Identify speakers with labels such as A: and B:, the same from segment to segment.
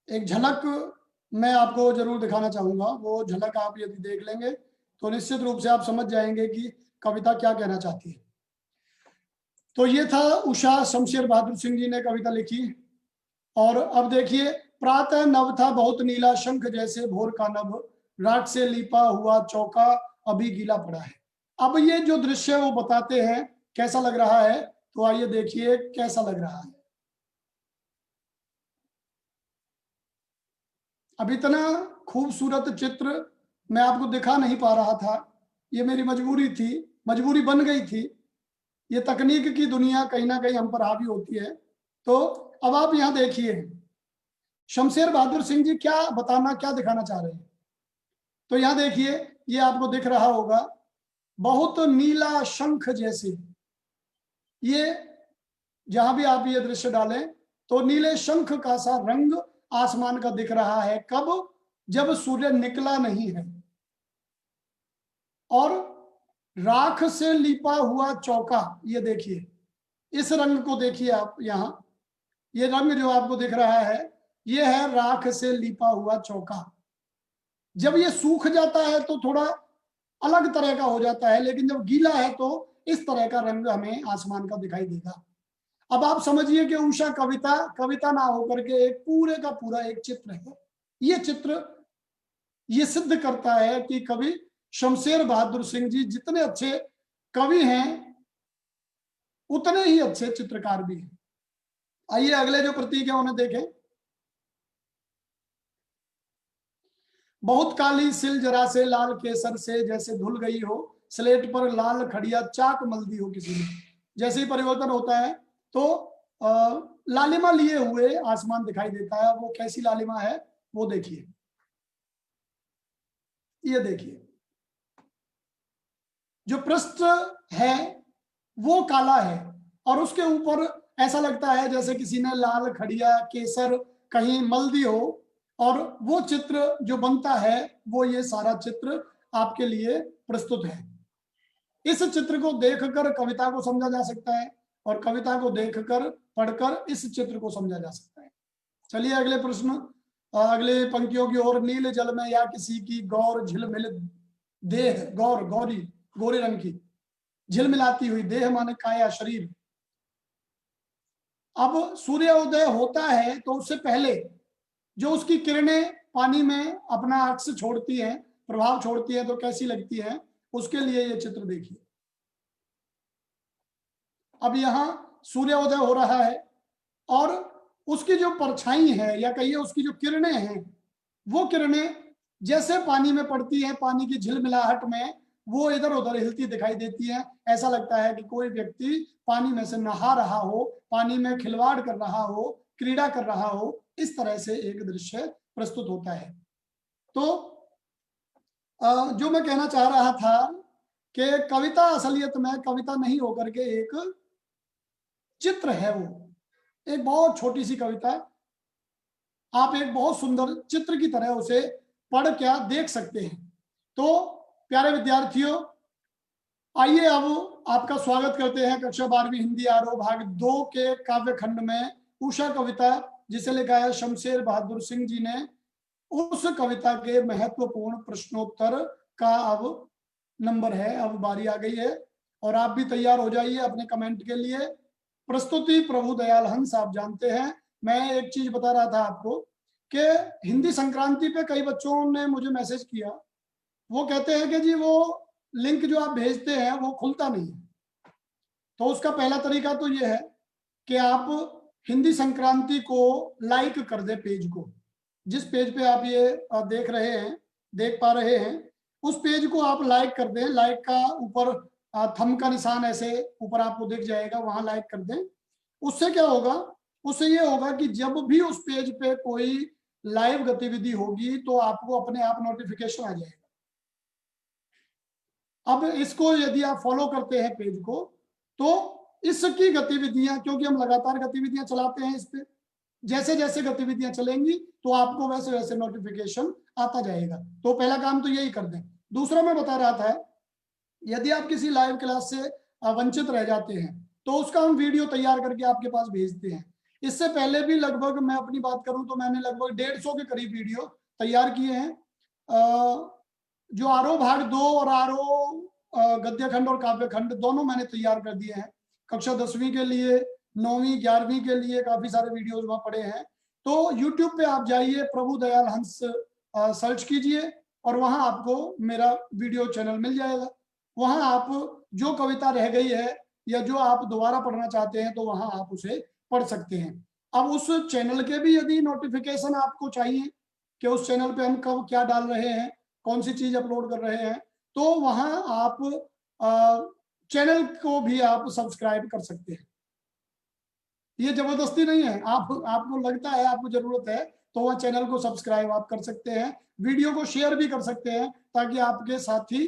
A: एक झलक मैं आपको जरूर दिखाना चाहूंगा। वो झलक आप यदि देख लेंगे तो निश्चित रूप से आप समझ जाएंगे कि कविता क्या कहना चाहती है। तो ये था उषा शमशेर बहादुर सिंह जी ने कविता लिखी। और अब देखिए, प्रातः नभ था बहुत नीला, शंख जैसे भोर का नभ, राख से लीपा हुआ चौका अभी गीला पड़ा है। अब ये जो दृश्य वो बताते हैं कैसा लग रहा है, तो आइए देखिए कैसा लग रहा है। अब इतना खूबसूरत चित्र मैं आपको दिखा नहीं पा रहा था, ये मेरी मजबूरी थी, मजबूरी बन गई थी। ये तकनीक की दुनिया कहीं ना कहीं हम पर हावी होती है। तो अब आप यहाँ देखिए शमशेर बहादुर सिंह जी क्या बताना, क्या दिखाना चाह रहे हैं। तो यहाँ देखिए, ये आपको दिख रहा होगा, बहुत नीला शंख जैसे, ये जहां भी आप ये दृश्य डालें तो नीले शंख का सा रंग आसमान का दिख रहा है। कब? जब सूर्य निकला नहीं है। और राख से लिपा हुआ चौका, ये देखिए, इस रंग को देखिए आप यहाँ, ये रंग जो आपको दिख रहा है ये है राख से लिपा हुआ चौका। जब ये सूख जाता है तो थोड़ा अलग तरह का हो जाता है, लेकिन जब गीला है तो इस तरह का रंग हमें आसमान का दिखाई देगा। अब आप समझिए कि उषा कविता कविता ना होकर के एक पूरे का पूरा एक चित्र है। ये चित्र ये सिद्ध करता है कि कवि शमशेर बहादुर सिंह जी जितने अच्छे कवि हैं उतने ही अच्छे चित्रकार भी हैं। आइए अगले जो प्रतीक है उन्हें देखें। बहुत काली सिल जरा से लाल केसर से, जैसे धुल गई हो स्लेट पर लाल खड़िया चाक मल दी हो किसी ने। जैसे ही परिवर्तन होता है तो लालिमा लिए हुए आसमान दिखाई देता है। वो कैसी लालिमा है वो देखिए, ये देखिए, जो पृष्ठ है वो काला है और उसके ऊपर ऐसा लगता है जैसे किसी ने लाल खड़िया केसर कहीं मल दी हो। और वो चित्र जो बनता है वो ये सारा चित्र आपके लिए प्रस्तुत है। इस चित्र को देखकर कविता को समझा जा सकता है और कविता को देखकर पढ़कर इस चित्र को समझा जा सकता है। चलिए अगले प्रश्न, अगले पंक्तियों की ओर। नील जल में या किसी की गौर झिलमिल देह, गौर गौरी गोरे रंग की झिलमिलाती हुई देह माने काया शरीर। अब सूर्योदय होता है तो उससे पहले जो उसकी किरणें पानी में अपना अक्स छोड़ती हैं, प्रभाव छोड़ती है, तो कैसी लगती है, उसके लिए ये चित्र देखिए। अब यहां सूर्योदय हो रहा है और उसकी जो परछाई है या कहिए उसकी जो किरणें हैं, वो किरणें जैसे पानी में पड़ती है, पानी की झिलमिलाहट में वो इधर उधर हिलती दिखाई देती है। ऐसा लगता है कि कोई व्यक्ति पानी में से नहा रहा हो, पानी में खिलवाड़ कर रहा हो, क्रीड़ा कर रहा हो। इस तरह से एक दृश्य प्रस्तुत होता है। तो जो मैं कहना चाह रहा था कि कविता असलियत में कविता नहीं होकर के एक चित्र है। वो एक बहुत छोटी सी कविता, आप एक बहुत सुंदर चित्र की तरह उसे पढ़ क्या देख सकते हैं। तो प्यारे विद्यार्थियों, आइए अब आपका स्वागत करते हैं कक्षा 12वीं हिंदी आरोह भाग 2 के काव्य खंड में उषा कविता, जिसे लिखा है शमशेर बहादुर सिंह जी ने। उस कविता के महत्वपूर्ण प्रश्नोत्तर का अब नंबर है, अब बारी आ गई है और आप भी तैयार हो जाइए अपने कमेंट के लिए। प्रस्तुति प्रभु दयाल हंस। आप जानते हैं, मैं एक चीज बता रहा था आपको कि हिंदी संक्रांति पे कई बच्चों ने मुझे मैसेज किया। वो कहते हैं कि जी वो लिंक जो आप भेजते हैं वो खुलता नहीं है। तो उसका पहला तरीका तो ये है कि आप हिंदी संक्रांति को लाइक कर दे पेज को। जिस पेज पे आप ये देख रहे हैं, देख पा रहे हैं, उस पेज को आप लाइक कर दें। लाइक का ऊपर थंब का निशान ऐसे ऊपर आपको दिख जाएगा, वहां लाइक कर दें। उससे क्या होगा, उससे ये होगा कि जब भी उस पेज पे कोई लाइव गतिविधि होगी तो आपको अपने आप नोटिफिकेशन आ जाएगा। अब इसको यदि आप फॉलो करते हैं पेज को, तो इसकी गतिविधियां, क्योंकि हम लगातार गतिविधियां चलाते हैं इस पे, जैसे जैसे गतिविधियां चलेंगी तो आपको वैसे वैसे नोटिफिकेशन आता जाएगा। तो पहला काम तो यही कर दें। दूसरा मैं बता रहा था, यदि आप किसी लाइव क्लास से वंचित रह जाते हैं तो उसका हम वीडियो तैयार करके आपके पास भेजते हैं। इससे पहले भी लगभग मैं अपनी बात करूं तो मैंने लगभग 150 के करीब वीडियो तैयार किए हैं। जो आरोह भाग 2 और आरोह गद्य खंड और काव्य खंड दोनों मैंने तैयार कर दिए हैं। कक्षा 10वीं के लिए, 9वीं 11वीं के लिए काफी सारे वीडियोस वहां पड़े हैं। तो YouTube पे आप जाइए, प्रभु दयाल हंस सर्च कीजिए और वहां आपको मेरा वीडियो चैनल मिल जाएगा। वहां आप जो कविता रह गई है या जो आप दोबारा पढ़ना चाहते हैं तो वहां आप उसे पढ़ सकते हैं। अब उस चैनल के भी यदि नोटिफिकेशन आपको चाहिए कि उस चैनल पे हम कब क्या डाल रहे हैं, कौन सी चीज अपलोड कर रहे हैं, तो वहां आप चैनल को भी आप सब्सक्राइब कर सकते हैं। ये जबरदस्ती नहीं है, आपको लगता है, आपको जरूरत है तो वह चैनल को सब्सक्राइब आप कर सकते हैं। वीडियो को शेयर भी कर सकते हैं ताकि आपके साथी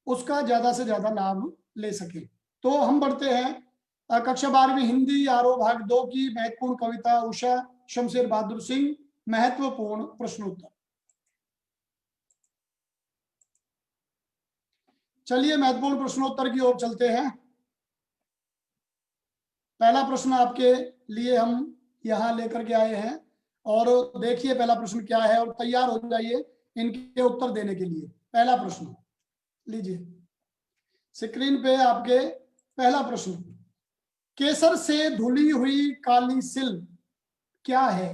A: उसका ज्यादा से ज्यादा लाभ ले सके। तो हम बढ़ते हैं कक्षा 12वीं हिंदी आरोह भाग 2 की महत्वपूर्ण कविता उषा शमशेर बहादुर सिंह, महत्वपूर्ण प्रश्नोत्तर। चलिए महत्वपूर्ण प्रश्नोत्तर की ओर चलते हैं। पहला प्रश्न आपके लिए हम यहां लेकर के आए हैं और देखिए पहला प्रश्न क्या है और तैयार हो जाइए इनके उत्तर देने के लिए। पहला प्रश्न लीजिए स्क्रीन पे आपके पहला प्रश्न, केसर से धुली हुई काली सिल क्या है?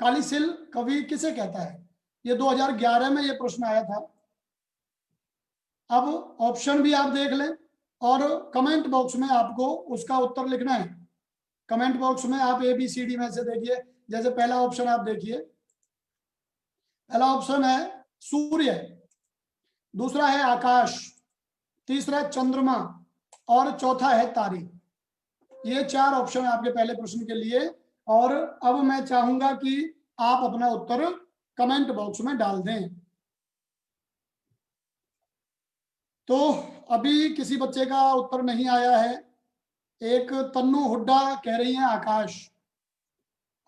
A: काली सिल कवि किसे कहता है? ये 2011 में ये प्रश्न आया था। अब ऑप्शन भी आप देख लें और कमेंट बॉक्स में आपको उसका उत्तर लिखना है। कमेंट बॉक्स में आप ABCD में से देखिए। जैसे पहला ऑप्शन आप देखिए, पहला ऑप्शन है सूर्य, दूसरा है आकाश, तीसरा चंद्रमा और चौथा है तारे। ये 4 ऑप्शन है आपके पहले प्रश्न के लिए। और अब मैं चाहूंगा कि आप अपना उत्तर कमेंट बॉक्स में डाल दें। तो अभी किसी बच्चे का उत्तर नहीं आया है। एक तन्नू हुड्डा कह रही हैं आकाश,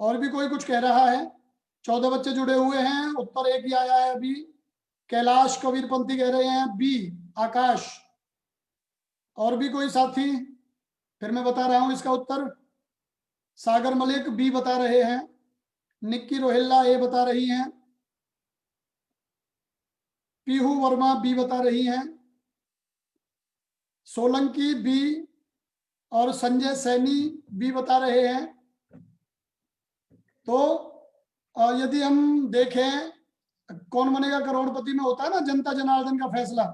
A: और भी कोई कुछ कह रहा है। 14 बच्चे जुड़े हुए हैं, उत्तर एक ही आया है अभी। कैलाश कबीरपंथी कह रहे हैं बी आकाश। और भी कोई साथी? फिर मैं बता रहा हूं इसका उत्तर। सागर मलिक बी बता रहे हैं, निक्की रोहिल्ला ए बता रही हैं, पीहू वर्मा बी बता रही हैं, सोलंकी बी और संजय सैनी बी बता रहे हैं। तो यदि हम देखें कौन बनेगा करोड़पति में होता है ना जनता जनार्दन का फैसला,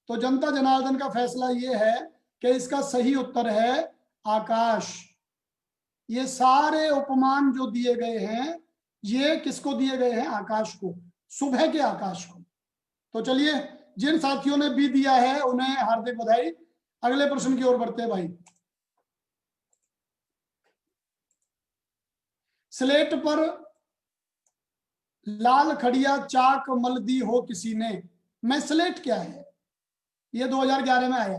A: तो जनता जनार्दन का फैसला ये है कि इसका सही उत्तर है आकाश। ये सारे उपमान जो दिए गए हैं ये किसको दिए गए हैं? आकाश को, सुबह के आकाश को। तो चलिए जिन साथियों ने बी दिया है उन्हें हार्दिक बधाई। अगले प्रश्न की ओर बढ़ते हैं भाई। स्लेट पर लाल खड़िया चाक मल दी हो किसी ने, मैं स्लेट क्या है? ये 2011 में आया।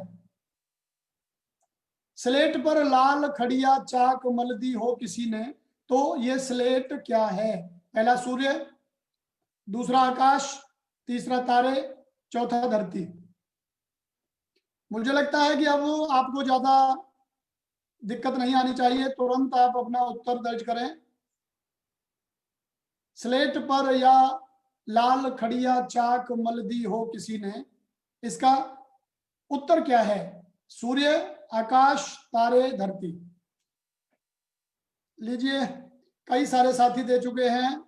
A: स्लेट पर लाल खड़िया चाक मल दी हो किसी ने, तो ये स्लेट क्या है? पहला सूर्य, दूसरा आकाश, तीसरा तारे, चौथा धरती। मुझे लगता है कि अब आपको ज्यादा दिक्कत नहीं आनी चाहिए, तुरंत आप अपना उत्तर दर्ज करें। स्लेट पर या लाल खड़िया चाक मल दी हो किसी ने, इसका उत्तर क्या है? सूर्य, आकाश, तारे, धरती। लीजिए कई सारे साथी दे चुके हैं।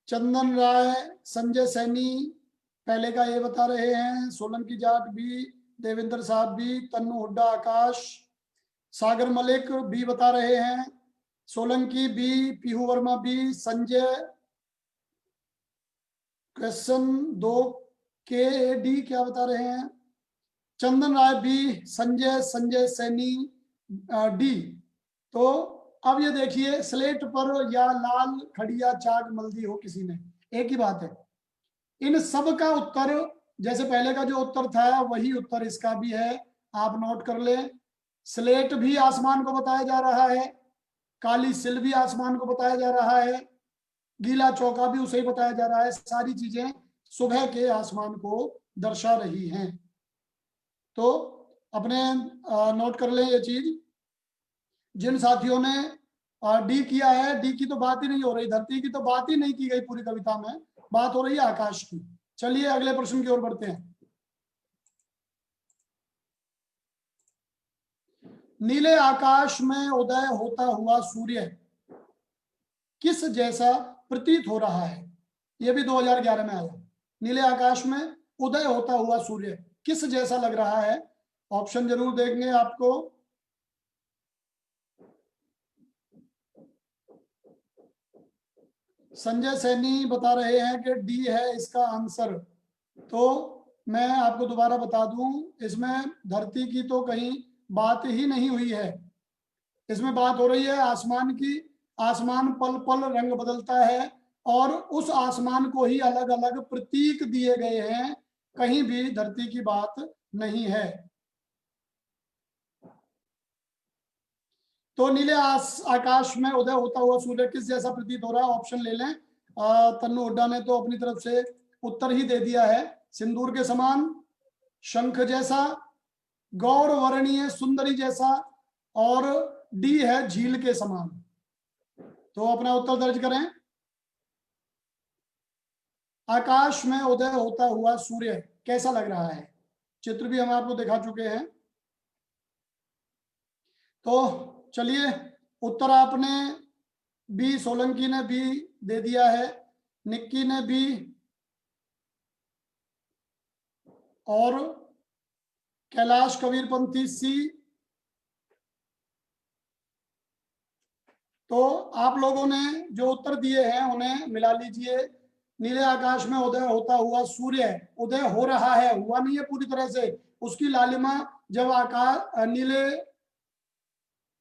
A: चंदन राय, संजय सैनी पहले का ये बता रहे हैं, सोलंकी जाट भी, देवेंद्र साहब भी, तन्नू हुड्डा आकाश, सागर मलिक बी बता रहे हैं, Solanki B, Pihu Verma B, Sanjay question 2 KAD क्या बता रहे हैं, चंदन राय बी, संजय सैनी डी। तो अब ये देखिए स्लेट पर या लाल खड़िया चाक मल दी हो किसी ने, एक ही बात है। इन सब का उत्तर जैसे पहले का जो उत्तर था वही उत्तर इसका भी है, आप नोट कर ले। स्लेट भी आसमान को बताया जा रहा है, काली सिल भी आसमान को बताया जा रहा है, गीला चौका भी उसे ही बताया जा रहा है। सारी चीजें सुबह के आसमान को दर्शा रही हैं। तो अपने नोट कर लें ये चीज। जिन साथियों ने डी किया है, डी की तो बात ही नहीं हो रही, धरती की तो बात ही नहीं की गई पूरी कविता में, बात हो रही है आकाश की। चलिए अगले प्रश्न की ओर बढ़ते हैं। नीले आकाश में उदय होता हुआ सूर्य किस जैसा प्रतीत हो रहा है? यह भी 2011 में आया। नीले आकाश में उदय होता हुआ सूर्य किस जैसा लग रहा है? ऑप्शन जरूर देंगे आपको। संजय सैनी बता रहे हैं कि डी है इसका आंसर। तो मैं आपको दोबारा बता दूं, इसमें धरती की तो कहीं बात ही नहीं हुई है। इसमें बात हो रही है आसमान की। आसमान पल पल रंग बदलता है और उस आसमान को ही अलग अलग प्रतीक दिए गए हैं, कहीं भी धरती की बात नहीं है। तो नीले आकाश में उदय होता हुआ सूर्य किस जैसा प्रतीत हो रहा है? ऑप्शन ले लें। तन्नू हुड्डा ने तो अपनी तरफ से उत्तर ही दे दिया है। सिंदूर के समान, शंख जैसा, गौर वर्णीय सुंदरी जैसा, और डी है झील के समान। तो अपना उत्तर दर्ज करें। आकाश में उदय होता हुआ सूर्य कैसा लग रहा है? चित्र भी हम आपको दिखा चुके हैं। तो चलिए, उत्तर आपने बी, सोलंकी ने बी दे दिया है, निक्की ने बी, और कैलाश कबीरपंथी सी। तो आप लोगों ने जो उत्तर दिए हैं उन्हें मिला लीजिए। नीले आकाश में उदय होता हुआ सूर्य उदय हो रहा है, हुआ नहीं है पूरी तरह से। उसकी लालिमा जब आकाश नीले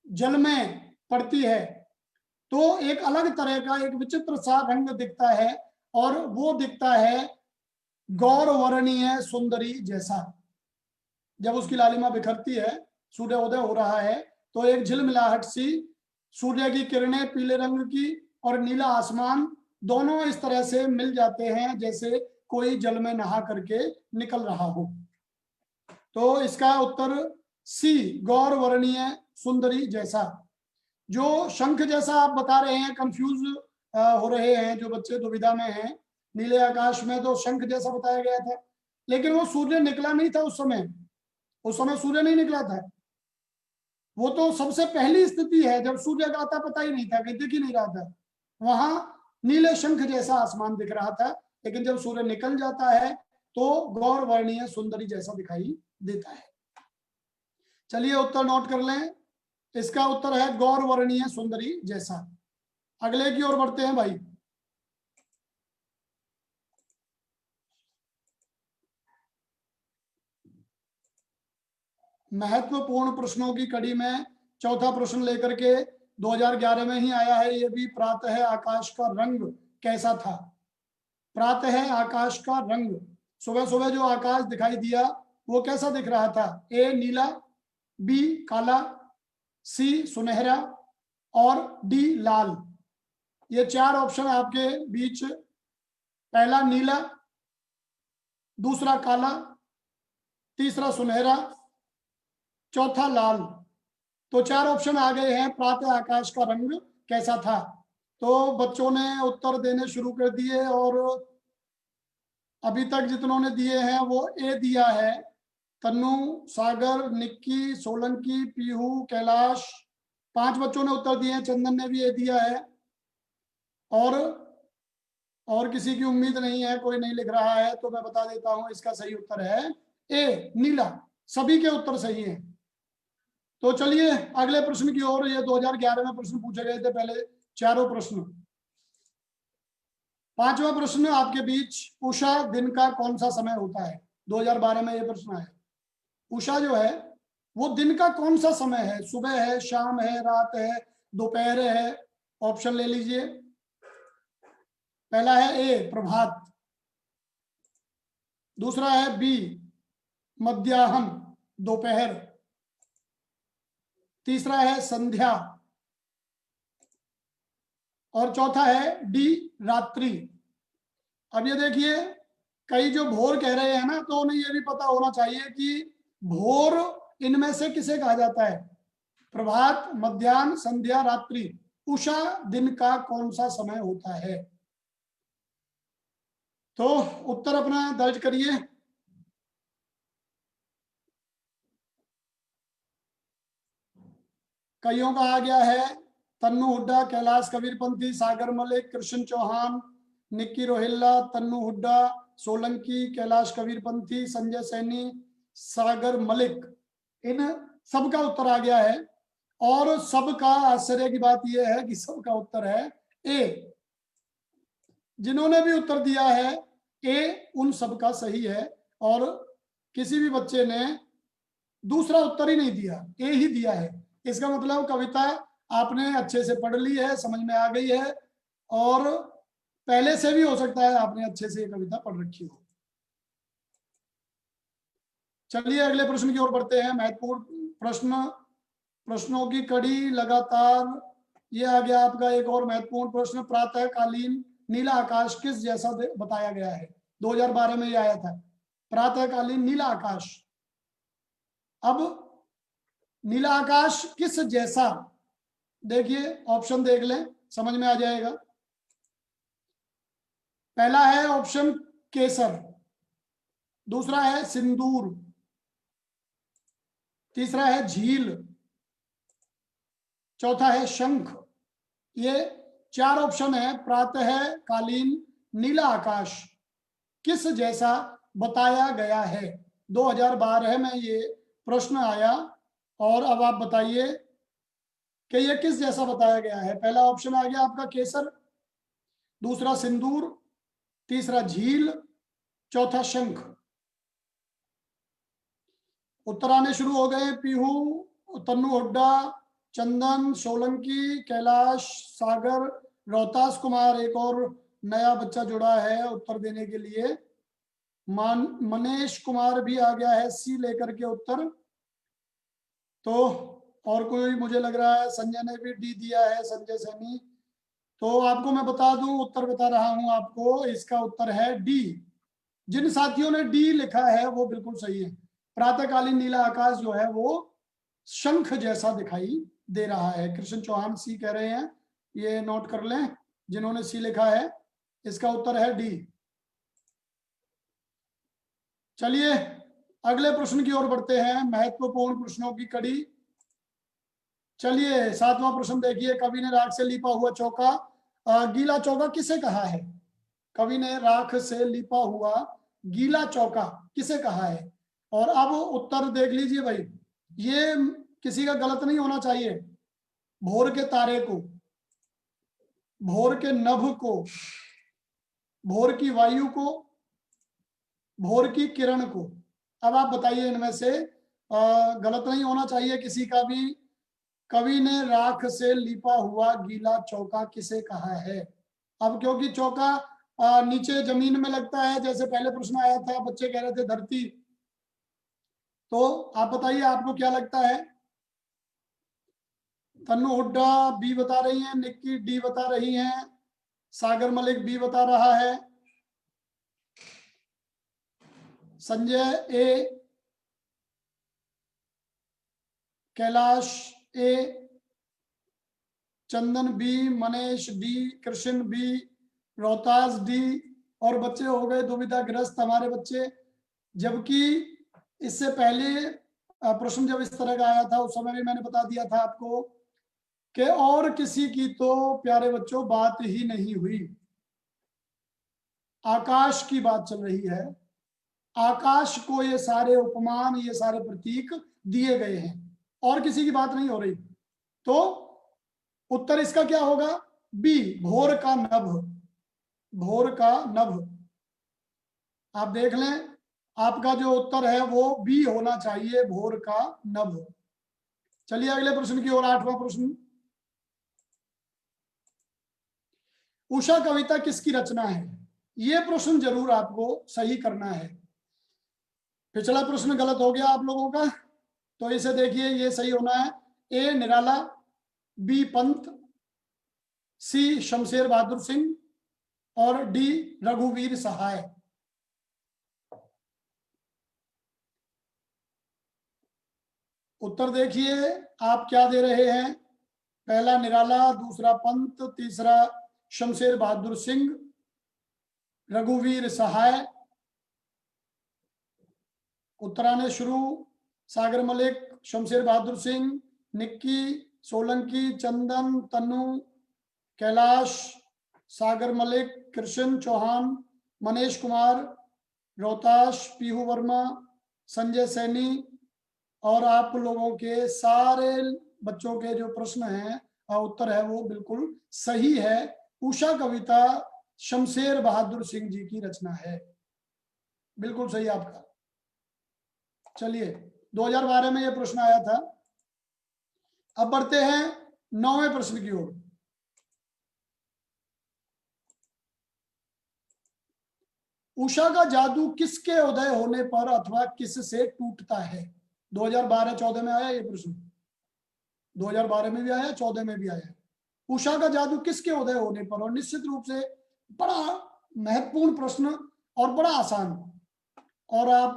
A: जल में पड़ती है तो एक अलग तरह का एक विचित्र सा रंग दिखता है, और वो दिखता है गौर वर्णीय सुंदरी जैसा। जब उसकी लालिमा बिखरती है, सूर्य उदय हो रहा है, तो एक झिलमिलाहट सी सूर्य की किरणें पीले रंग की और नीला आसमान दोनों इस तरह से मिल जाते हैं जैसे कोई जल में नहा करके निकल रहा हो। तो इसका उत्तर सी, गौर वर्णीय सुंदरी जैसा। जो शंख जैसा आप बता रहे हैं, कंफ्यूज हो रहे हैं जो बच्चे दुविधा में हैं। नीले आकाश में तो शंख जैसा बताया गया था, लेकिन वो सूर्य निकला नहीं था उस समय। उस समय सूर्य नहीं निकला था। वो तो सबसे पहली स्थिति है जब सूर्य का आता पता ही नहीं था, कहीं दिख ही नहीं रहा था। वहां नीले शंख जैसा आसमान दिख रहा था, लेकिन जब सूर्य निकल जाता है तो गौर वर्णीय सुंदरी जैसा दिखाई देता है। चलिए उत्तर नोट कर लें। इसका उत्तर है गौर वर्णीय सुंदरी जैसा। अगले की ओर बढ़ते हैं भाई। महत्वपूर्ण प्रश्नों की कड़ी में चौथा प्रश्न लेकर के 2011 में ही आया है। ये भी प्रातः आकाश का रंग कैसा था? प्रातः आकाश का रंग, सुबह सुबह जो आकाश दिखाई दिया वो कैसा दिख रहा था? ए नीला, बी काला, सी सुनहरा, और डी लाल। ये चार ऑप्शन आपके बीच। पहला नीला, दूसरा काला, तीसरा सुनहरा, चौथा लाल। तो चार ऑप्शन आ गए हैं। प्रातः आकाश का रंग कैसा था? तो बच्चों ने उत्तर देने शुरू कर दिए, और अभी तक जितनों ने दिए हैं वो ए दिया है। तन्नू, सागर, निक्की, सोलंकी, पीहू, कैलाश, 5 बच्चों ने उत्तर दिए हैं। चंदन ने भी ए दिया है। और किसी की उम्मीद नहीं है, कोई नहीं लिख रहा है, तो मैं बता देता हूं इसका सही उत्तर है ए नीला। सभी के उत्तर सही हैं। तो चलिए अगले प्रश्न की ओर। ये 2011 में प्रश्न पूछे गए थे पहले चारों प्रश्न। पांचवा प्रश्न आपके बीच, उषा दिन का कौन सा समय होता है? 2012 में यह प्रश्न है। उषा जो है वो दिन का कौन सा समय है? सुबह है, शाम है, रात है, दोपहर है? ऑप्शन ले लीजिए। पहला है ए प्रभात, दूसरा है बी मध्याह्न दोपहर, तीसरा है संध्या, और चौथा है डी रात्रि। अब ये देखिए, कई जो भोर कह रहे हैं ना, तो उन्हें ये भी पता होना चाहिए कि भोर इनमें से किसे कहा जाता है? प्रभात, मध्याह्न, संध्या, रात्रि। उषा दिन का कौन सा समय होता है? तो उत्तर अपना दर्ज करिए। कईयों का आ गया है तन्नू हुड्डा, कैलाश कबीरपंथी, सागर मलिक, कृष्ण चौहान, निक्की रोहिल्ला, तन्नू हुड्डा, सोलंकी, कैलाश कबीरपंथी, संजय सैनी, सागर मलिक। इन सबका उत्तर आ गया है और सबका आश्चर्य की बात यह है कि सबका उत्तर है ए। जिन्होंने भी उत्तर दिया है ए, उन सबका सही है और किसी भी बच्चे ने दूसरा उत्तर ही नहीं दिया, ए ही दिया है। इसका मतलब कविता आपने अच्छे से पढ़ ली है, समझ में आ गई है और पहले से भी हो सकता है आपने अच्छे से ये कविता पढ़ रखी हो। चलिए अगले प्रश्न की ओर बढ़ते हैं। महत्वपूर्ण प्रश्न, प्रश्नों की कड़ी लगातार। ये आ गया आपका एक और महत्वपूर्ण प्रश्न, प्रातःकालीन नीला आकाश किस जैसा बताया गया है? 2012 में ये आया था, प्रातःकालीन नीला आकाश। अब नीला आकाश किस जैसा, देखिए ऑप्शन देख लें, समझ में आ जाएगा। पहला है ऑप्शन केसर, दूसरा है सिंदूर, तीसरा है झील, चौथा है शंख। ये 4 ऑप्शन है। प्रातःकालीन नीला आकाश किस जैसा बताया गया है? 2012 में ये प्रश्न आया और अब आप बताइए कि ये किस जैसा बताया गया है। पहला ऑप्शन आ गया आपका केसर, दूसरा सिंदूर, तीसरा झील, चौथा शंख। उत्तर आने शुरू हो गए। पीहू, तन्नू हुड्डा, चंदन, सोलंकी, कैलाश, सागर, रोहतास कुमार, एक और नया बच्चा जुड़ा है उत्तर देने के लिए, मनीष कुमार भी आ गया है सी लेकर के उत्तर। तो और कोई मुझे लग रहा है संजय ने भी डी दिया है, संजय सैनी। तो आपको मैं बता दूं, उत्तर बता रहा हूं आपको, इसका उत्तर है डी। जिन साथियों ने डी लिखा है वो बिल्कुल सही है। प्रातःकालीन नीला आकाश जो है वो शंख जैसा दिखाई दे रहा है। कृष्ण चौहान सी कह रहे हैं, ये नोट कर लें जिन्होंने सी लिखा है, इसका उत्तर है डी। चलिए अगले प्रश्न की ओर बढ़ते हैं, महत्वपूर्ण प्रश्नों की कड़ी। चलिए 7वां प्रश्न देखिए। कवि ने राख से लिपा हुआ चौका, गीला चौका किसे कहा है? कवि ने राख से लिपा हुआ गीला चौका किसे कहा है? और अब उत्तर देख लीजिए भाई, ये किसी का गलत नहीं होना चाहिए। भोर के तारे को, भोर के नभ को, भोर की वायु को, भोर की किरण को। अब आप बताइए इनमें से गलत नहीं होना चाहिए किसी का भी। कवि ने राख से लिपा हुआ गीला चौका किसे कहा है? अब क्योंकि चौका नीचे जमीन में लगता है, जैसे पहले प्रश्न आया था बच्चे कह रहे थे धरती, तो आप बताइए आपको क्या लगता है? तन्नू हुड्डा बी बता रही हैं, निक्की डी बता रही हैं, सागर मलिक बी बता रहा है, Sanjay A, Kailash A, Chandan B, Manish D, Krishna B, Rohtas D, और बच्चे हो गए दुविधाग्रस्त हमारे बच्चे। जबकि इससे पहले प्रश्न जब इस तरह का आया था उस समय भी मैंने बता दिया था आपको कि और किसी की तो प्यारे बच्चों बात ही नहीं हुई, आकाश की बात चल रही है। आकाश को ये सारे उपमान, ये सारे प्रतीक दिए गए हैं और किसी की बात नहीं हो रही। तो उत्तर इसका क्या होगा? बी, भोर का नभ। भोर का नभ। आप देख लें, आपका जो उत्तर है वो बी होना चाहिए, भोर का नभ। चलिए अगले प्रश्न की ओर। 8वां प्रश्न, उषा कविता किसकी रचना है? यह प्रश्न जरूर आपको सही करना है। पिछला प्रश्न गलत हो गया आप लोगों का, तो इसे देखिए, ये सही होना है। ए निराला, बी पंत, सी शमशेर बहादुर सिंह और डी रघुवीर सहाय। उत्तर देखिए आप क्या दे रहे हैं। पहला निराला, दूसरा पंत, तीसरा शमशेर बहादुर सिंह, रघुवीर सहाय। उत्तराने शुरू, सागर मलिक, शमशेर बहादुर सिंह, निक्की, सोलंकी, चंदन, तन्नू, कैलाश, सागर मलिक, कृष्ण चौहान, मनीष कुमार, रोहताश, पीहू वर्मा, संजय सैनी। और आप लोगों के सारे बच्चों के जो प्रश्न हैं उत्तर है वो बिल्कुल सही है। उषा कविता शमशेर बहादुर सिंह जी की रचना है, बिल्कुल सही आपका। चलिए 2012 में ये प्रश्न आया था। अब बढ़ते हैं 9वें प्रश्न की ओर। उषा का जादू किसके उदय होने पर अथवा किससे टूटता है? 2012-14 में आया ये प्रश्न, 2012 में भी आया, 14 में भी आया। उषा का जादू किसके उदय होने पर, और निश्चित रूप से बड़ा महत्वपूर्ण प्रश्न और बड़ा आसान। और आप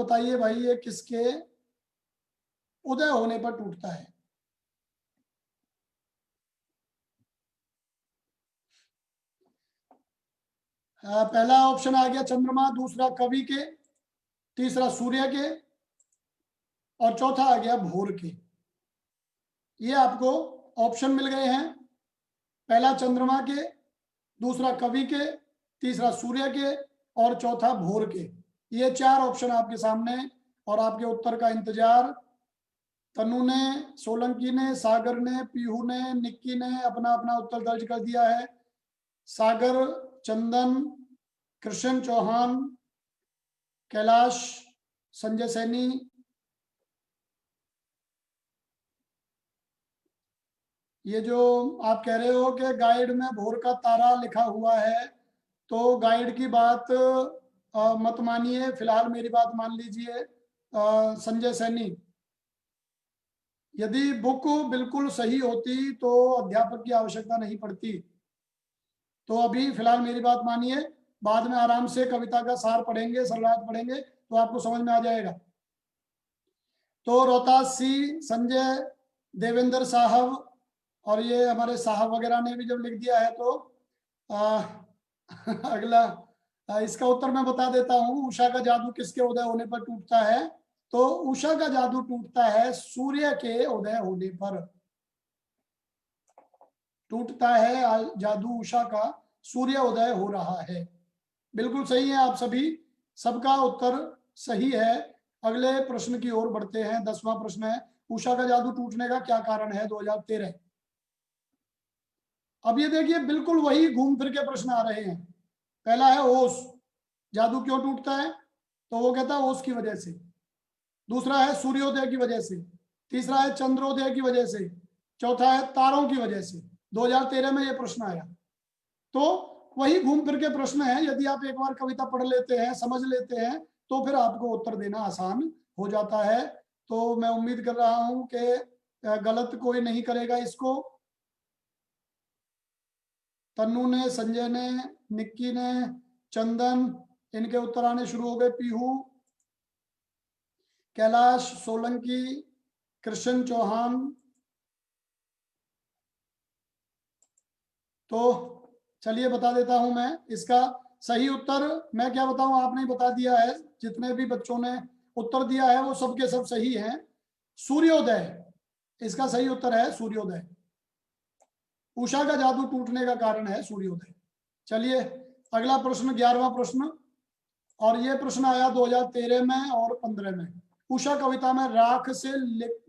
A: बताइए भाई ये किसके उदय होने पर टूटता है? पहला ऑप्शन आ गया चंद्रमा, दूसरा कवि के, तीसरा सूर्य के, और चौथा आ गया भोर के। ये आपको ऑप्शन मिल गए हैं। पहला चंद्रमा के, दूसरा कवि के, तीसरा सूर्य के, और चौथा भोर के। ये 4 ऑप्शन आपके सामने, और आपके उत्तर का इंतजार। तनु ने, सोलंकी ने, सागर ने, पीहू ने, निक्की ने अपना अपना उत्तर दर्ज कर दिया है। सागर, चंदन, कृष्ण चौहान, कैलाश, संजय सैनी। ये जो आप कह रहे हो कि गाइड में भोर का तारा लिखा हुआ है, तो गाइड की बात मत मानिए, फिलहाल मेरी बात मान लीजिए। संजय सैनी, यदि बुक बिल्कुल सही होती तो अध्यापक की आवश्यकता नहीं पड़ती। तो अभी फिलहाल मेरी बात मानिए, बाद में आराम से कविता का सार पढ़ेंगे, सरलार्थ पढ़ेंगे तो आपको समझ में आ जाएगा। तो रोहतास सी, संजय, देवेंद्र साहब, और ये हमारे साहब वगैरह ने भी जब लिख दिया है तो अगला इसका उत्तर मैं बता देता हूं। उषा का जादू किसके उदय होने पर टूटता है? तो उषा का जादू टूटता है सूर्य के उदय होने पर। टूटता है जादू उषा का, सूर्य उदय हो रहा है। बिल्कुल सही है आप सभी, सबका उत्तर सही है। अगले प्रश्न की ओर बढ़ते हैं। 10वां प्रश्न है, उषा का जादू टूटने का क्या कारण है 2013। अब ये देखिए बिल्कुल वही घूम फिर के प्रश्न आ रहे हैं। पहला है ओस, जादू क्यों टूटता है? तो वो कहता है ओस की वजह से। दूसरा है सूर्योदय की वजह से। तीसरा है चंद्रोदय की वजह से। चौथा है तारों की वजह से। 2013 में ये प्रश्न आया। तो वही घूम फिर के प्रश्न है। यदि आप एक बार कविता पढ़ लेते हैं, समझ लेते हैं, तो फिर आपको उत्तर देना आसान हो जाता है। तो मैं उम्मीद कर रहा हूं कि गलत कोई नहीं करेगा इसको। तन्नू ने, संजय ने, निक्की ने, चंदन, इनके उत्तर आने शुरू हो गए। पीहू, कैलाश, सोलंकी, कृष्ण चौहान। तो चलिए बता देता हूं मैं इसका सही उत्तर। मैं क्या बताऊं, आपने बता दिया है। जितने भी बच्चों ने उत्तर दिया है वो सबके सब सही हैं। सूर्योदय इसका सही उत्तर है, सूर्योदय। उषा का जादू टूटने का कारण है सूर्योदय। चलिए अगला प्रश्न, 11वां प्रश्न, और ये प्रश्न आया 2013 में और 15 में। उषा कविता में राख से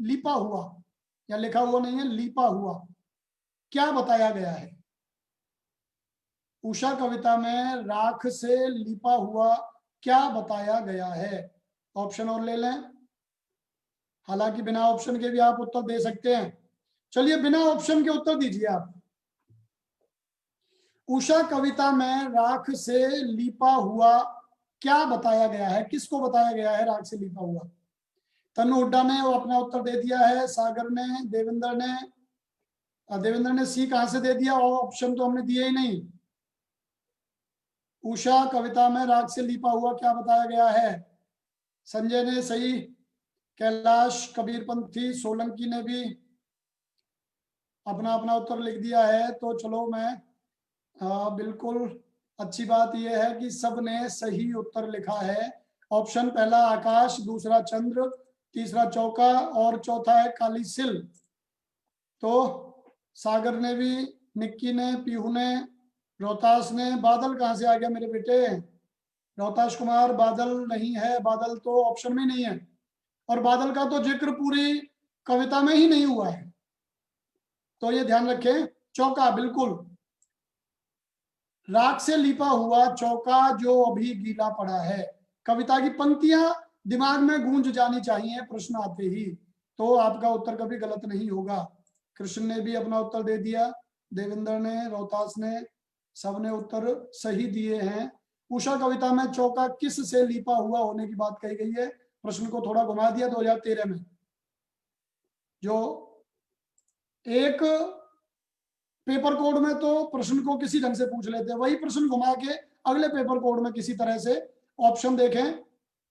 A: लिपा हुआ, या लिखा हुआ नहीं है, लिपा हुआ, क्या बताया गया है? उषा कविता में राख से लिपा हुआ क्या बताया गया है? ऑप्शन और ले लें, हालांकि बिना ऑप्शन के भी आप उत्तर दे सकते हैं। चलिए बिना ऑप्शन के उत्तर दीजिए आप। उषा कविता में राख से लिपा हुआ क्या बताया गया है? किसको बताया गया है राख से लिपा हुआ? तनु हुड्डा ने वो अपना उत्तर दे दिया है, सागर ने, देवेंद्र ने सी कहां से दे दिया, और ऑप्शन तो हमने दिए ही नहीं। उषा कविता में राग से लिपा हुआ क्या बताया गया है? संजय ने सही, कैलाश, कबीरपंथी, सोलंकी ने भी अपना अपना उत्तर लिख दिया है। तो चलो मैं बिल्कुल अच्छी बात यह है कि सब ने सही उत्तर लिखा है। ऑप्शन पहला आकाश, दूसरा चंद्र, तीसरा चौका और चौथा है काली सिल। तो सागर ने भी, निक्की ने, पीहू ने, रोहतास ने, बादल कहाँ से आ गया मेरे बेटे? रोहतास कुमार, बादल नहीं है, बादल तो ऑप्शन में नहीं है, और बादल का तो जिक्र पूरी कविता में ही नहीं हुआ है, तो ये ध्यान रखें। चौका, बिल्कुल, राख से लिपा हुआ चौका जो अभी गीला पड़ा है। कविता की पंक्तियां दिमाग में गूंज जानी चाहिए प्रश्न आते ही, तो आपका उत्तर कभी गलत नहीं होगा। कृष्ण ने भी अपना उत्तर दे दिया, देवेंद्र ने, रोहतास ने, सबने उत्तर सही दिए हैं। उषा कविता में चौका किस से लिपा हुआ होने की बात कही गई है। प्रश्न को थोड़ा घुमा दिया 2013 में, जो एक पेपर कोड में तो प्रश्न को किसी ढंग से पूछ लेते हैं, वही प्रश्न घुमा के अगले पेपर कोड में किसी तरह से ऑप्शन देखें।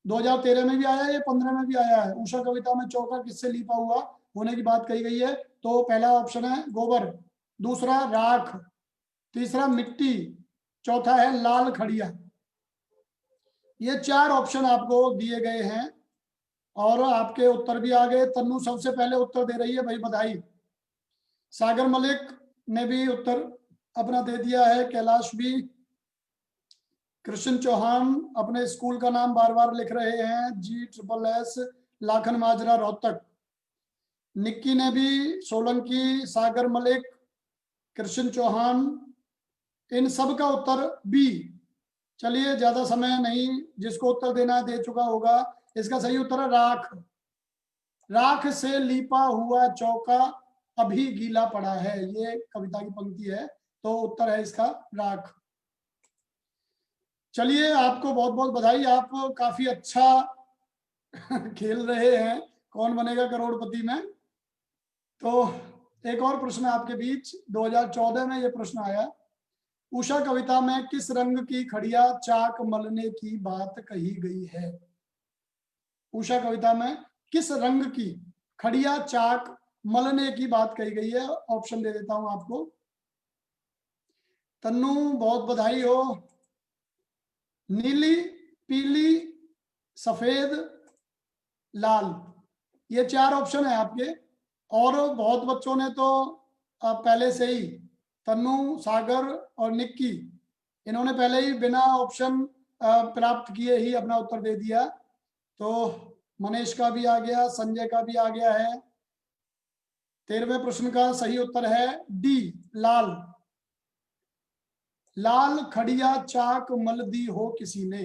A: 2013 में भी आया है, 15 में भी आया है। उषा कविता में चौका किससे लिपा हुआ होने की बात कही गई है। तो पहला ऑप्शन है गोबर, दूसरा राख, तीसरा मिट्टी, चौथा है लाल खड़िया। ये 4 ऑप्शन आपको दिए गए हैं और आपके उत्तर भी आ गए। तन्नू सबसे पहले उत्तर दे रही है, भाई बधाई। सागर मलिक ने भी उत्तर अपना दे दिया है, कैलाश भी। कृष्ण चौहान अपने स्कूल का नाम बार बार लिख रहे हैं, GSSS लाखन माजरा रोहतक। निक्की ने भी, सोलंकी, सागर मलिक, कृष्ण चौहान, इन सब का उत्तर बी। चलिए ज्यादा समय नहीं, जिसको उत्तर देना है दे चुका होगा। इसका सही उत्तर है राख। राख से लिपा हुआ चौका अभी गीला पड़ा है, ये कविता की पंक्ति है, तो उत्तर है इसका राख। चलिए आपको बहुत बहुत बधाई, आप काफी अच्छा खेल रहे हैं कौन बनेगा करोड़पति में। तो एक और प्रश्न आपके बीच, 2014 में ये प्रश्न आया। उषा कविता में किस रंग की खड़िया चाक मलने की बात कही गई है। उषा कविता में किस रंग की खड़िया चाक मलने की बात कही गई है। ऑप्शन दे देता हूं आपको। तन्नू बहुत बधाई हो। नीली, पीली, सफेद, लाल, ये 4 ऑप्शन है आपके। और बहुत बच्चों ने तो पहले से ही, तन्नू, सागर और निक्की, इन्होंने पहले ही बिना ऑप्शन प्राप्त किए ही अपना उत्तर दे दिया। तो मनीष का भी आ गया, संजय का भी आ गया है। 13वें प्रश्न का सही उत्तर है डी, लाल। लाल खड़िया चाक मल दी हो किसी ने,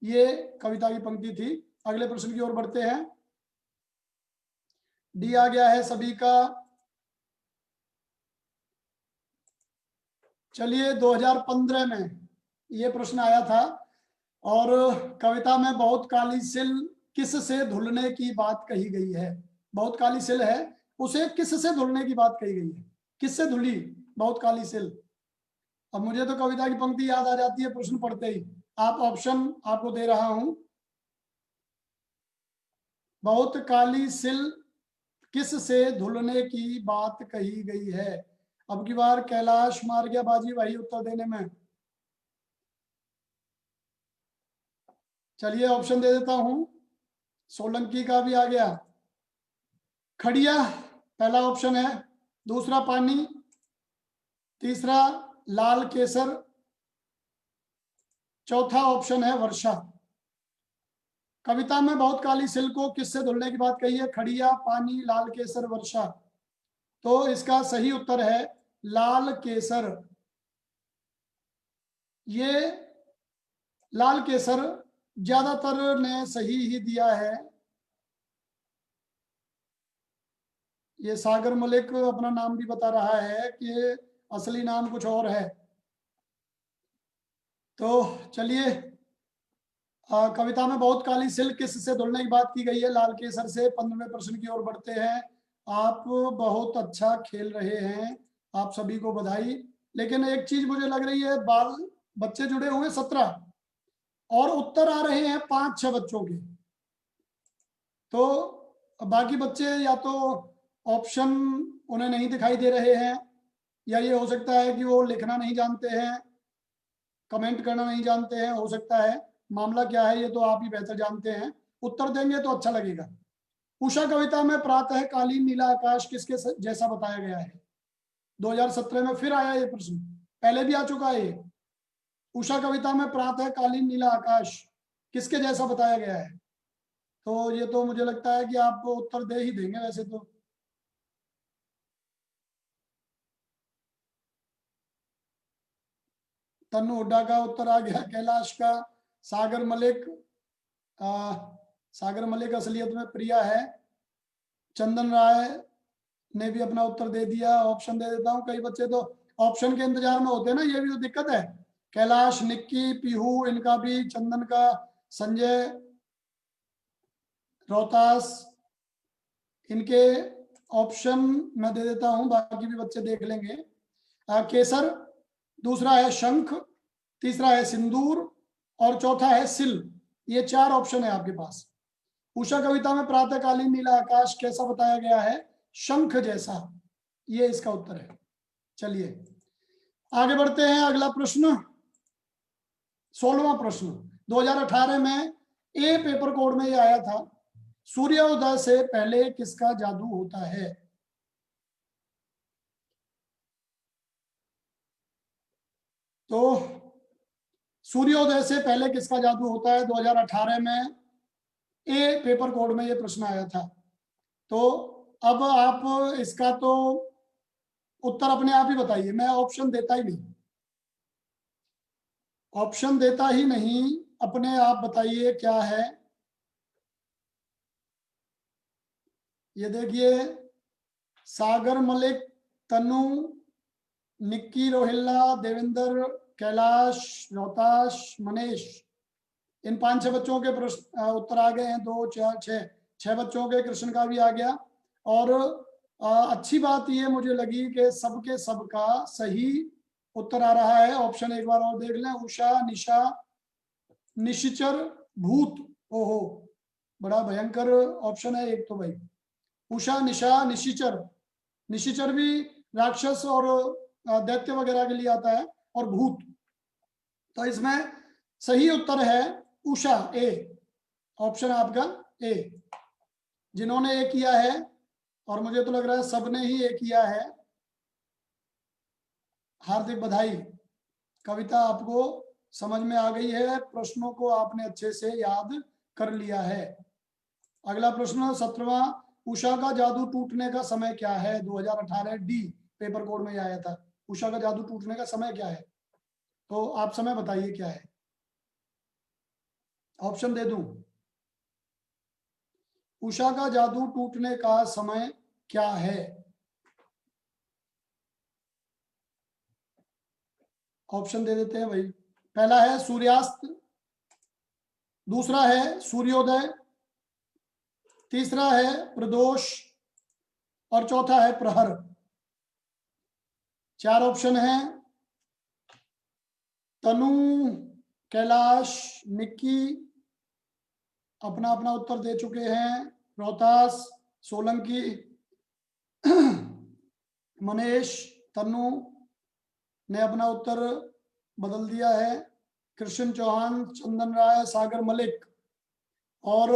A: ये कविता की पंक्ति थी। अगले प्रश्न की ओर बढ़ते हैं। डी आ गया है सभी का। चलिए 2015 में ये प्रश्न आया था, और कविता में बहुत काली सिल किस से धुलने की बात कही गई है। बहुत काली सिल है, उसे किस से धुलने की बात कही गई है। किससे धुली बहुत काली सिल। अब मुझे तो कविता की पंक्ति याद आ जाती है प्रश्न पढ़ते ही। आप ऑप्शन आपको दे रहा हूं। बहुत काली सिल किस से धुलने की बात कही गई है। अब की बार कैलाश मार गया बाजी वही उत्तर देने में। चलिए ऑप्शन दे देता हूं। सोलंकी का भी आ गया। खड़िया पहला ऑप्शन है, दूसरा पानी, तीसरा लाल केसर, चौथा ऑप्शन है वर्षा। कविता में बहुत काली सिल को किससे धुलने की बात कही है। खड़िया, पानी, लाल केसर, वर्षा। तो इसका सही उत्तर है लाल केसर। ये लाल केसर ज्यादातर ने सही ही दिया है। ये सागर मलिक अपना नाम भी बता रहा है कि असली नाम कुछ और है। तो चलिए कविता में बहुत काली सिल किस से धुलने की बात की गई है। लाल केसर से। 15वें प्रश्न की ओर बढ़ते हैं। आप बहुत अच्छा खेल रहे हैं, आप सभी को बधाई। लेकिन एक चीज मुझे लग रही है, बाल बच्चे जुड़े हुए 17 और उत्तर आ रहे हैं 5-6 बच्चों के। तो बाकी बच्चे या तो ऑप्शन उन्हें नहीं दिखाई दे रहे हैं, या ये हो सकता है कि वो लिखना नहीं जानते हैं, कमेंट करना नहीं जानते हैं, हो सकता है। मामला क्या है ये तो आप ही बेहतर जानते हैं, उत्तर देंगे तो अच्छा लगेगा। उषा कविता में प्रातः कालीन नीला आकाश किसके जैसा बताया गया है? 2017 में फिर आया ये प्रश्न, पहले भी आ चुका है ये। उषा कविता में प्रातः कालीन नीला आकाश किसके जैसा बताया गया है? तो ये तो मुझे लगता है कि आप उत्तर दे ही देंगे वैसे तो। तन्नू हुड्डा का उत्तर आ गया, कैलाश का, सागर मलिक, सागर मलिक असलियत में प्रिया है, चंदन राय ने भी अपना उत्तर दे दिया। ऑप्शन दे देता हूं, कई बच्चे तो ऑप्शन के इंतजार में होते हैं ना, ये भी तो दिक्कत है। कैलाश, निक्की, पीहू, इनका भी, चंदन का, संजय, रोहतास, इनके ऑप्शन मैं दे देता हूं, बाकी भी बच्चे देख लेंगे। केसर, दूसरा है शंख, तीसरा है सिंदूर और चौथा है सिल। ये 4 ऑप्शन है आपके पास। उषा कविता में प्रातःकालीन नीला आकाश कैसा बताया गया है? शंख जैसा, ये इसका उत्तर है। चलिए आगे बढ़ते हैं, अगला प्रश्न 16वां प्रश्न। 2018 में ए पेपर कोड में ये आया था, सूर्योदय से पहले किसका जादू होता है? तो सूर्योदय से पहले किसका जादू होता है? 2018 में ए पेपर कोड में ये प्रश्न आया था। तो अब आप इसका तो उत्तर अपने आप ही बताइए, मैं ऑप्शन देता ही नहीं, ऑप्शन देता ही नहीं, अपने आप बताइए क्या है। ये देखिए, सागर मलिक, तनु, निक्की रोहिल्ला, देवेंद्र, कैलाश, रोहताश, मनीष, इन 5-6 बच्चों के प्रश्न उत्तर आ गए हैं। 2 4 6 बच्चों के, कृष्ण का भी आ गया। और अच्छी बात ये मुझे लगी कि सबके सबका सही उत्तर आ रहा है। ऑप्शन एक बार और देख लें, उषा, निशा, निशिचर, भूत। ओहो, बड़ा भयंकर ऑप्शन है एक तो भाई। उषा, निशा, निशिचर, निशिचर भी राक्षस और दैत्य वगैरह के लिए आता है, और भूत। तो इसमें सही उत्तर है उषा, ए, ऑप्शन आपका ए। जिन्होंने ए किया है, और मुझे तो लग रहा है सबने ही ए किया है, हार्दिक बधाई। कविता आपको समझ में आ गई है, प्रश्नों को आपने अच्छे से याद कर लिया है। अगला प्रश्न 17वां, उषा का जादू टूटने का समय क्या है? 2018 डी पेपर कोड में आया था, उषा का जादू टूटने का समय क्या है? तो आप समय बताइए क्या है, ऑप्शन दे दूं? उषा का जादू टूटने का समय क्या है? ऑप्शन दे देते हैं भाई। पहला है सूर्यास्त, दूसरा है सूर्योदय, तीसरा है प्रदोष और चौथा है प्रहर। 4 ऑप्शन हैं। तनु, कैलाश, निक्की अपना अपना उत्तर दे चुके हैं। रोहतास, सोलंकी, मनीष, तनु ने अपना उत्तर बदल दिया है। कृष्ण चौहान, चंदन राय, सागर मलिक। और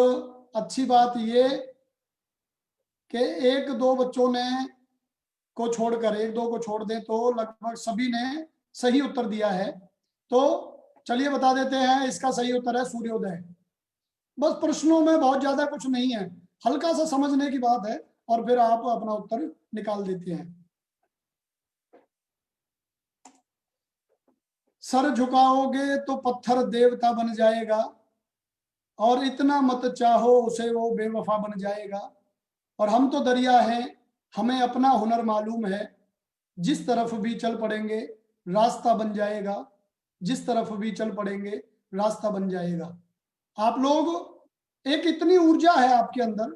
A: अच्छी बात ये कि 1-2 बच्चों ने को छोड़कर, 1-2 को छोड़ दें तो लगभग सभी ने सही उत्तर दिया है। तो चलिए बता देते हैं, इसका सही उत्तर है सूर्योदय। बस प्रश्नों में बहुत ज्यादा कुछ नहीं है, हल्का सा समझने की बात है, और फिर आप अपना उत्तर निकाल देते हैं। सर झुकाओगे तो पत्थर देवता बन जाएगा, और इतना मत चाहो उसे वो बेवफा बन जाएगा। और हम तो दरिया हैं, हमें अपना हुनर मालूम है, जिस तरफ भी चल पड़ेंगे रास्ता बन जाएगा, जिस तरफ भी चल पड़ेंगे रास्ता बन जाएगा। आप लोग, एक इतनी ऊर्जा है आपके अंदर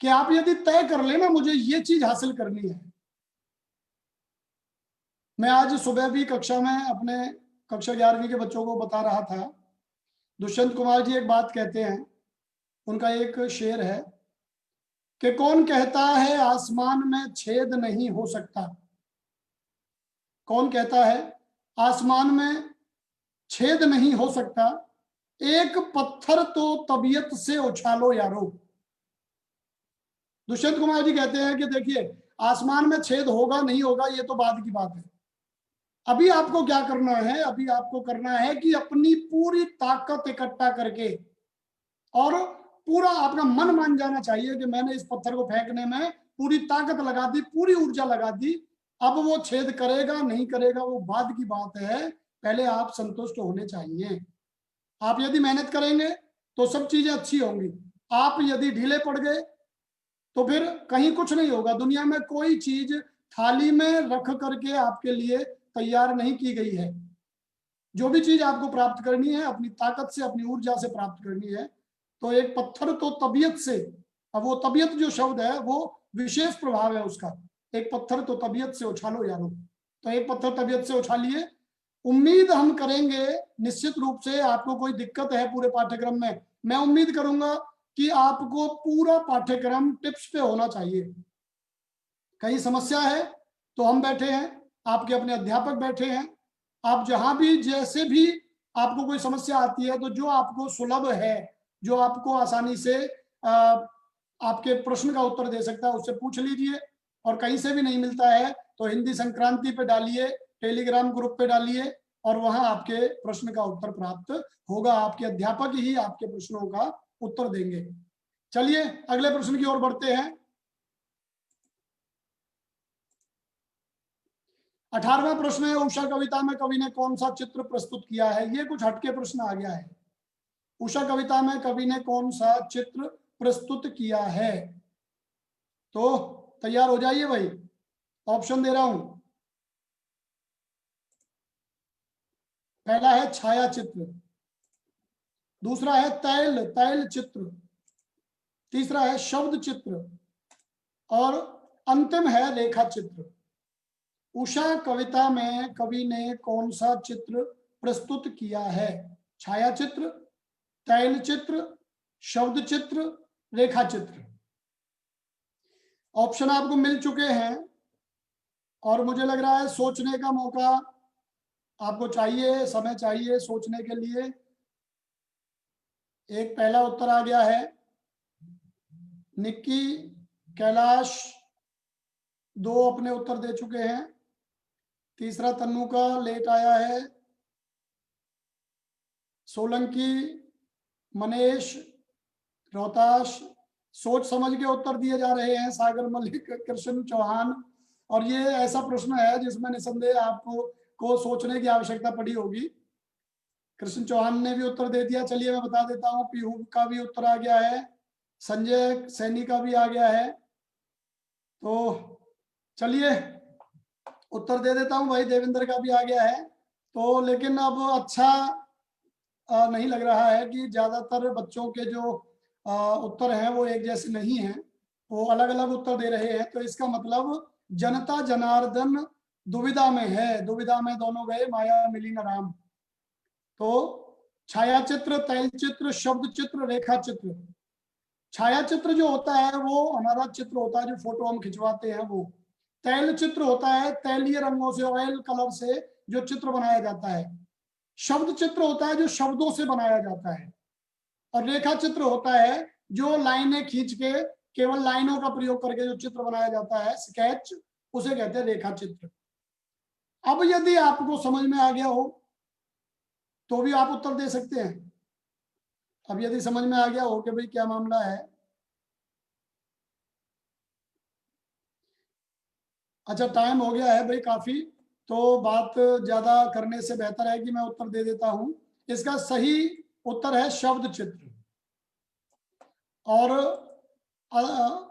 A: कि आप यदि तय कर लेना मुझे ये चीज हासिल करनी है। मैं आज सुबह भी कक्षा में अपने कक्षा 11वीं के बच्चों को बता रहा था, दुष्यंत कुमार जी एक बात कहते हैं, उनका एक शेर है, कि कौन कहता है आसमान में छेद नहीं हो सकता? कौन कहता है आसमान में छेद नहीं हो सकता? एक पत्थर तो तबीयत से उछालो यारो। दुष्यंत कुमार जी कहते हैं कि देखिए, आसमान में छेद होगा नहीं होगा ये तो बाद की बात है। अभी आपको क्या करना है? अभी आपको करना है कि अपनी पूरी ताकत इकट्ठा करके, और पूरा अपना मन मान जाना चाहिए कि मैंने इस पत्थर को फेंकने में पूरी ताकत लगा दी, पूरी ऊर्जा लगा दी। अब वो छेद करेगा नहीं करेगा वो बाद की बात है, पहले आप संतुष्ट होने चाहिए। आप यदि मेहनत करेंगे तो सब चीजें अच्छी होंगी। आप यदि ढीले पड़ गए तो फिर कहीं कुछ नहीं होगा। दुनिया में कोई चीज थाली में रख करके आपके लिए तैयार नहीं की गई है। जो भी चीज आपको प्राप्त करनी है अपनी ताकत से, अपनी ऊर्जा से प्राप्त करनी है। तो एक पत्थर तो तबीयत से, अब वो तबीयत जो शब्द है वो विशेष प्रभाव है उसका। एक पत्थर तो तबीयत से उछालो यारो। तो एक पत्थर तबीयत से उछालिए। उम्मीद हम करेंगे निश्चित रूप से आपको कोई दिक्कत है पूरे पाठ्यक्रम में, मैं उम्मीद करूंगा कि आपको पूरा पाठ्यक्रम टिप्स पे होना चाहिए। कहीं समस्या है तो हम बैठे हैं, आपके अपने अध्यापक बैठे हैं। आप जहां भी जैसे भी आपको कोई समस्या आती है तो जो आपको सुलभ है, जो आपको आसानी से आपके प्रश्न का उत्तर दे सकता है उससे पूछ लीजिए। और कहीं से भी नहीं मिलता है तो हिंदी संक्रांति पे डालिए, टेलीग्राम ग्रुप पे डालिए और वहां आपके प्रश्न का उत्तर प्राप्त होगा। आपके अध्यापक ही आपके प्रश्नों का उत्तर देंगे। चलिए अगले प्रश्न की ओर बढ़ते हैं। 18वां प्रश्न है, उषा कविता में कवि ने कौन सा चित्र प्रस्तुत किया है? ये कुछ हटके प्रश्न आ गया है। उषा कविता में कवि ने कौन सा चित्र प्रस्तुत किया है? तो तैयार हो जाइए भाई, ऑप्शन दे रहा हूं। पहला है छाया चित्र, दूसरा है तैल चित्र, तीसरा है शब्द चित्र और अंतिम है रेखा चित्र। उषा कविता में कवि ने कौन सा चित्र प्रस्तुत किया है? छाया चित्र, तैल चित्र, शब्द चित्र, रेखा चित्र। ऑप्शन आपको मिल चुके हैं और मुझे लग रहा है सोचने का मौका आपको चाहिए, समय चाहिए सोचने के लिए। एक पहला उत्तर आ गया है, निक्की, कैलाश दो अपने उत्तर दे चुके हैं। तीसरा तन्नू का लेट आया है। सोलंकी, मनीष, रोहताश सोच समझ के उत्तर दिए जा रहे हैं। सागर मलिक, कृष्ण चौहान। और ये ऐसा प्रश्न है जिसमें निसंदेह आपको सोचने की आवश्यकता पड़ी होगी। कृष्ण चौहान ने भी उत्तर दे दिया। चलिए मैं बता देता हूँ, पीहू का भी उत्तर आ गया है, संजय सैनी का भी आ गया है। तो चलिए उत्तर दे देता हूँ भाई, देवेंद्र का भी आ गया है। तो लेकिन अब अच्छा नहीं लग रहा है कि ज्यादातर बच्चों के जो उत्तर हैं वो एक जैसे नहीं हैं, वो अलग अलग उत्तर दे रहे हैं। तो इसका मतलब जनता जनार्दन दुविधा में है, दुविधा में दोनों गए माया मिली न राम। तो छाया चित्र, तैल चित्र, शब्द चित्र, रेखा चित्र। छाया चित्र जो होता है वो हमारा चित्र होता है जो फोटो हम खिंचवाते हैं वो। तैल चित्र होता है तैलीय रंगों से, ऑयल कलर से जो चित्र बनाया जाता है। शब्द चित्र होता है जो शब्दों से बनाया जाता है। और रेखा चित्र होता है जो लाइनें खींच के, केवल लाइनों का प्रयोग करके जो चित्र बनाया जाता है, स्केच, उसे कहते हैं रेखा चित्र। अब यदि आपको समझ में आ गया हो तो भी आप उत्तर दे सकते हैं। अब यदि समझ में आ गया हो कि भाई क्या मामला है। अच्छा टाइम हो गया है भाई काफी, तो बात ज्यादा करने से बेहतर है कि मैं उत्तर दे देता हूं। इसका सही उत्तर है शब्द चित्र। और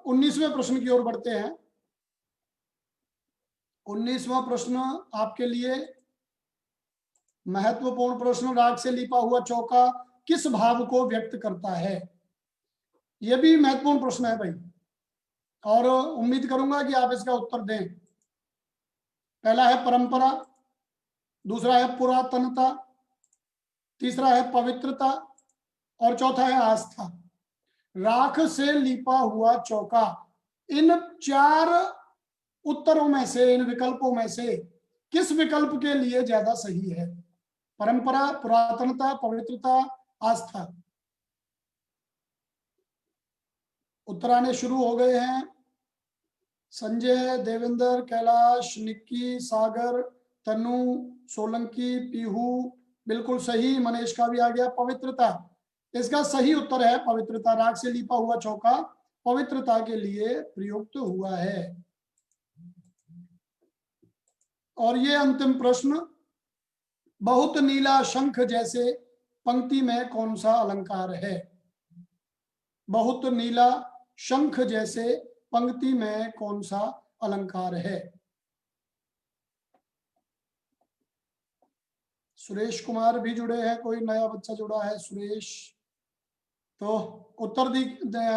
A: 19वें प्रश्न की ओर बढ़ते हैं। 19वां प्रश्न आपके लिए महत्वपूर्ण प्रश्न, राग से लिपा हुआ चौका किस भाव को व्यक्त करता है? यह भी महत्वपूर्ण प्रश्न है भाई और उम्मीद करूंगा कि आप इसका उत्तर दें। पहला है परंपरा, दूसरा है पुरातनता, तीसरा है पवित्रता और चौथा है आस्था। राख से लिपा हुआ चौका। इन 4 उत्तरों में से, इन विकल्पों में से किस विकल्प के लिए ज्यादा सही है? परंपरा, पुरातनता, पवित्रता, आस्था। उत्तर आने शुरू हो गए हैं। संजय, देवेंद्र, कैलाश, निक्की, सागर, तनु, सोलंकी, पीहू, बिल्कुल सही। मनीष का भी आ गया। पवित्रता, इसका सही उत्तर है पवित्रता। राख से लिपा हुआ चौका पवित्रता के लिए प्रयुक्त हुआ है। और ये अंतिम प्रश्न, बहुत नीला शंख जैसे पंक्ति में कौन सा अलंकार है? बहुत नीला शंख जैसे पंक्ति में कौन सा अलंकार है? सुरेश कुमार भी जुड़े हैं, कोई नया बच्चा जुड़ा है, सुरेश। तो उत्तर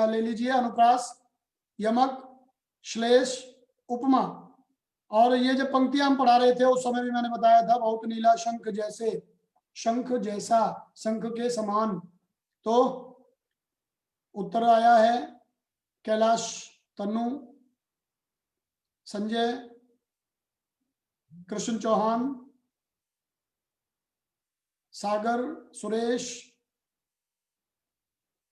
A: ले लीजिए। अनुप्रास, यमक, श्लेष, उपमा। और ये जो पंक्तियां हम पढ़ा रहे थे उस समय भी मैंने बताया था, बहुत नीला शंख जैसे, शंख जैसा, शंख के समान। तो उत्तर आया है कैलाश, तनु, संजय, कृष्ण चौहान, सागर, सुरेश।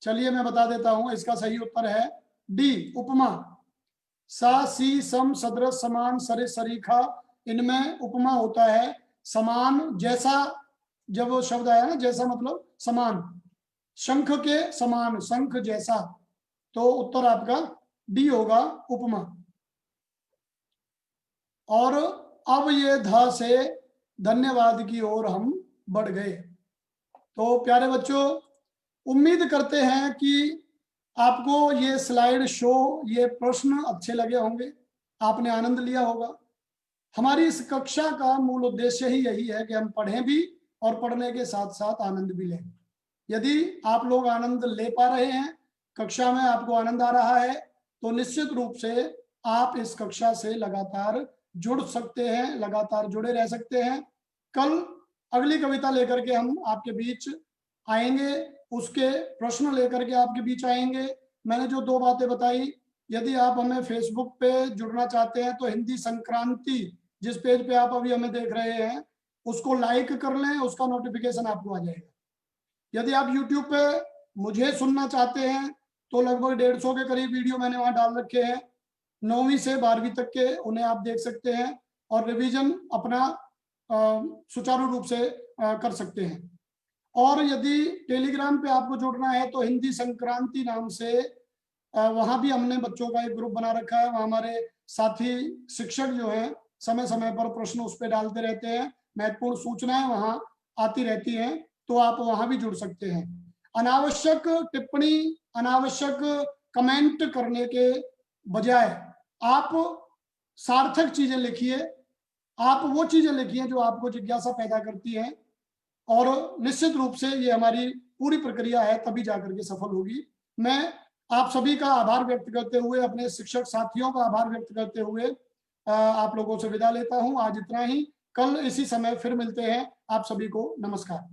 A: चलिए मैं बता देता हूं, इसका सही उत्तर है डी, उपमा। सा, सी, सम, सदृश, समान, सरे, सरीखा, इनमें उपमा होता है। समान, जैसा, जब वो शब्द आया ना, जैसा मतलब समान, शंख के समान, शंख जैसा। तो उत्तर आपका डी होगा, उपमा। और अब ये ध से धन्यवाद की ओर हम बढ़ गए। तो प्यारे बच्चों, उम्मीद करते हैं कि आपको ये स्लाइड शो, ये प्रश्न अच्छे लगे होंगे, आपने आनंद लिया होगा। हमारी इस कक्षा का मूल उद्देश्य ही यही है कि हम पढ़ें भी और पढ़ने के साथ साथ आनंद भी लें। यदि आप लोग आनंद ले पा रहे हैं, कक्षा में आपको आनंद आ रहा है, तो निश्चित रूप से आप इस कक्षा से लगातार जुड़ सकते हैं, लगातार जुड़े रह सकते हैं। कल अगली कविता लेकर के हम आपके बीच आएंगे, उसके प्रश्न लेकर के आपके बीच आएंगे। मैंने जो 2 बातें बताई, यदि आप हमें फेसबुक पे जुड़ना चाहते हैं तो हिंदी संक्रांति, जिस पेज पे आप अभी हमें देख रहे हैं, उसको लाइक कर लें, उसका नोटिफिकेशन आपको आ जाएगा। यदि आप यूट्यूब पे मुझे सुनना चाहते हैं तो लगभग 150 के करीब वीडियो मैंने वहां डाल रखे हैं, 9वीं से 12वीं तक के, उन्हें आप देख सकते हैं और रिवीजन अपना सुचारू रूप से कर सकते हैं। और यदि टेलीग्राम पे आपको जुड़ना है तो हिंदी संक्रांति नाम से वहां भी हमने बच्चों का एक ग्रुप बना रखा है। वहां हमारे साथी शिक्षक जो हैं समय समय पर प्रश्न उस पर डालते रहते हैं, महत्वपूर्ण सूचनाएं वहां आती रहती हैं, तो आप वहां भी जुड़ सकते हैं। अनावश्यक टिप्पणी, अनावश्यक कमेंट करने के बजाय आप सार्थक चीजें लिखिए, आप वो चीजें लिखिए जो आपको जिज्ञासा पैदा करती हैं, और निश्चित रूप से ये हमारी पूरी प्रक्रिया है, तभी जाकर के सफल होगी। मैं आप सभी का आभार व्यक्त करते हुए, अपने शिक्षक साथियों का आभार व्यक्त करते हुए आप लोगों से विदा लेता हूं। आज इतना ही, कल इसी समय फिर मिलते हैं। आप सभी को नमस्कार।